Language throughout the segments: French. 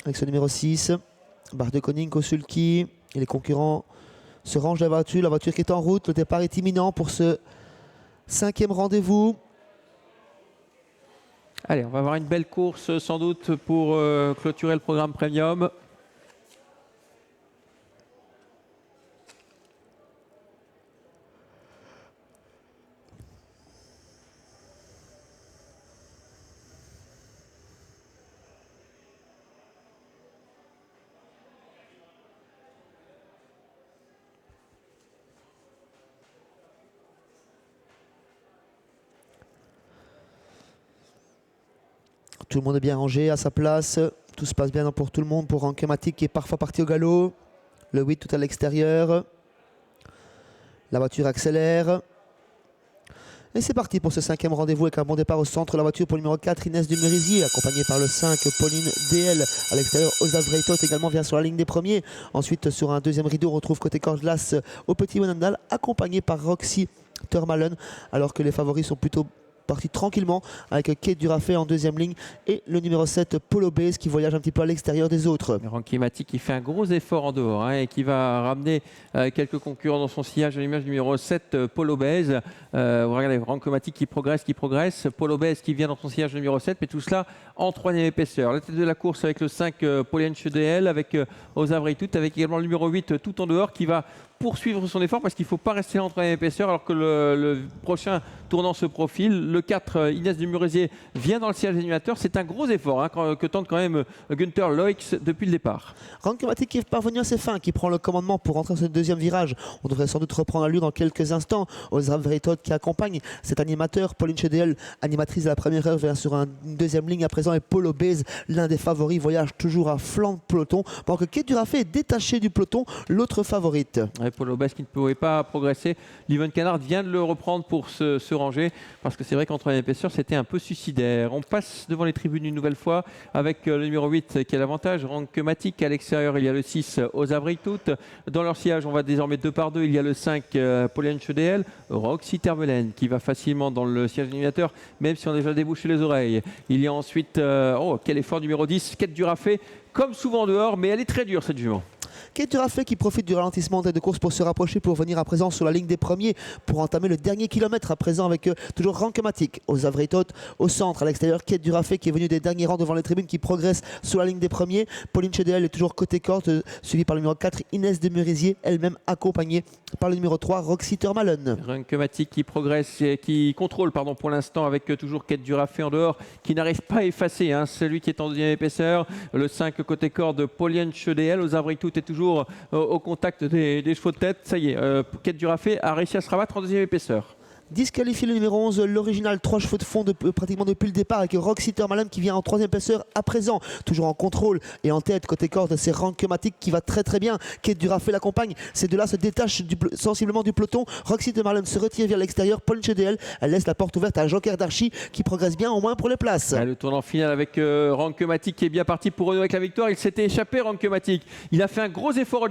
avec ce numéro 6. Barre de Koning, Kosulki et les concurrents se rangent la voiture qui est en route. Le départ est imminent pour ce 5e rendez-vous. Allez, on va avoir une belle course sans doute pour clôturer le programme premium. Tout le monde est bien rangé à sa place. Tout se passe bien pour tout le monde. Pour Rankematic qui est parfois parti au galop. Le 8 tout à l'extérieur. La voiture accélère. Et c'est parti pour ce 5e rendez-vous avec un bon départ au centre. La voiture pour le numéro 4, Inès Dumerisier, accompagnée par le 5, Pauline DL. À l'extérieur, Osa Vreitot également vient sur la ligne des premiers. Ensuite, sur un deuxième rideau, on retrouve côté cordelasse au Petit Wenandal, accompagné par Roxy Thurmalen, alors que les favoris sont plutôt parti tranquillement avec Kate Durafé en deuxième ligne et le numéro 7 Polo Base qui voyage un petit peu à l'extérieur des autres. Rankematic qui fait un gros effort en dehors et qui va ramener quelques concurrents dans son sillage à l'image du numéro 7 Polo Base. Regardez, Rankematic qui progresse, Polo Base qui vient dans son sillage numéro 7, mais tout cela en 3e épaisseur. La tête de la course avec le 5 Pauline DL, avec Osa Vreitot, avec également le numéro 8 tout en dehors qui va poursuivre son effort parce qu'il ne faut pas rester en 3e épaisseur alors que le prochain tournant se profile. Le 4, Inès Dumerisier, vient dans le siège animateur. C'est un gros effort que tente quand même Günther Loix depuis le départ. Rankematic qui est parvenu à ses fins, qui prend le commandement pour rentrer dans ce deuxième virage. On devrait sans doute reprendre l'allure dans quelques instants. Osa Vreitot qui accompagne cet animateur. Pauline Chedel, animatrice de la première heure, vient sur une deuxième ligne à présent. Et Polo Base, l'un des favoris, voyage toujours à flanc de peloton. Pendant que Kate Durafé est détaché du peloton, l'autre favorite. Polo Base qui ne pouvait pas progresser. Liven Canard vient de le reprendre pour se ranger parce que c'est vrai qu'en 3e épaisseur c'était un peu suicidaire. On passe devant les tribunes une nouvelle fois avec le numéro 8 qui a l'avantage. Rankematic à l'extérieur, il y a le 6 Osa Vreitot. Dans leur sillage, on va désormais 2 par 2. Il y a le 5 Pauline DL, Roxy Thurmalen qui va facilement dans le siège animateur même si on a déjà débouché les oreilles. Il y a ensuite, quel effort, numéro 10, Kate Durafé, comme souvent dehors, mais elle est très dure cette jument. Kate Durafé qui profite du ralentissement de course pour se rapprocher, pour venir à présent sur la ligne des premiers, pour entamer le dernier kilomètre à présent avec toujours Rankematic. Osa Vreitot au centre, à l'extérieur, Kate Durafé qui est venue des derniers rangs devant les tribunes, qui progresse sur la ligne des premiers. Pauline Chedel est toujours côté corde, suivie par le numéro 4, Inès Dumerisier, elle-même accompagnée par le numéro 3, Roxy Thurmalen. Rankematic qui progresse et qui contrôle pour l'instant avec toujours Kate Durafé en dehors, qui n'arrive pas à effacer celui qui est en 2e épaisseur. Le 5 côté corde, Pauline Chedel. Osa Vreitot est toujours au contact des chevaux de tête. Ça y est, Kate Durafé a réussi à se rabattre en 2e épaisseur. Disqualifié le numéro 11, l'original, 3 chevaux de fond pratiquement depuis le départ avec Roxy Thurmalen qui vient en 3e épaisseur à présent, toujours en contrôle et en tête côté corde, c'est Rankematic qui va très très bien. Kate Durafé l'accompagne, ces deux-là se détachent sensiblement du peloton. Roxy Thurmalen se retire vers l'extérieur, Pauline Chedel, elle laisse la porte ouverte à Joker d'Archie qui progresse bien au moins pour les places. Le tournant final avec Rankematic qui est bien parti pour renouer avec la victoire. Il s'était échappé, Rankematic. Il a fait un gros effort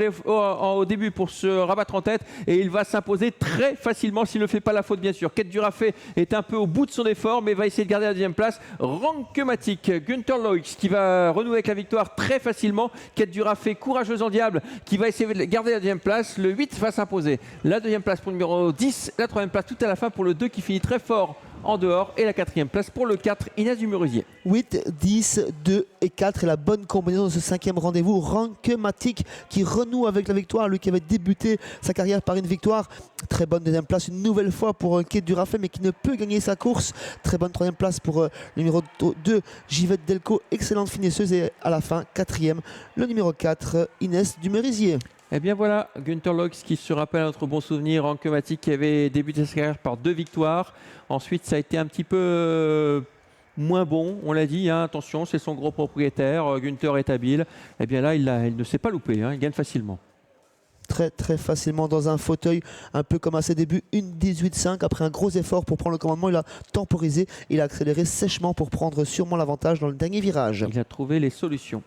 au début pour se rabattre en tête et il va s'imposer très facilement s'il ne fait pas la faute bien sûr. Kate Durafé est un peu au bout de son effort mais va essayer de garder la 2e place. Rankematic, Günther Loix qui va renouer avec la victoire très facilement. Kate Durafé, courageuse en diable, qui va essayer de garder la 2e place. Le 8 va s'imposer. La 2e place pour le numéro 10, la 3e place tout à la fin pour le 2 qui finit très fort en dehors et la 4e place pour le 4, Inès Dumerisier. 8, 10, 2 et 4 et la bonne combinaison de ce 5e rendez-vous. Rankematic qui renoue avec la victoire, lui qui avait débuté sa carrière par une victoire. Très bonne 2e place une nouvelle fois pour Kate Durafé mais qui ne peut gagner sa course. Très bonne 3e place pour le numéro 2, Givette Delco, excellente finisseuse et à la fin 4e, le numéro 4, Inès Dumerisier. Et bien voilà, Günther Loix qui se rappelle notre bon souvenir, Rankematic qui avait débuté sa carrière par 2 victoires. Ensuite, ça a été un petit peu moins bon, on l'a dit, attention, c'est son gros propriétaire, Günther est habile. Et bien là, il ne s'est pas loupé, il gagne facilement. Très très facilement dans un fauteuil, un peu comme à ses débuts, une 18,5 après un gros effort pour prendre le commandement. Il a temporisé, il a accéléré sèchement pour prendre sûrement l'avantage dans le dernier virage. Il a trouvé les solutions.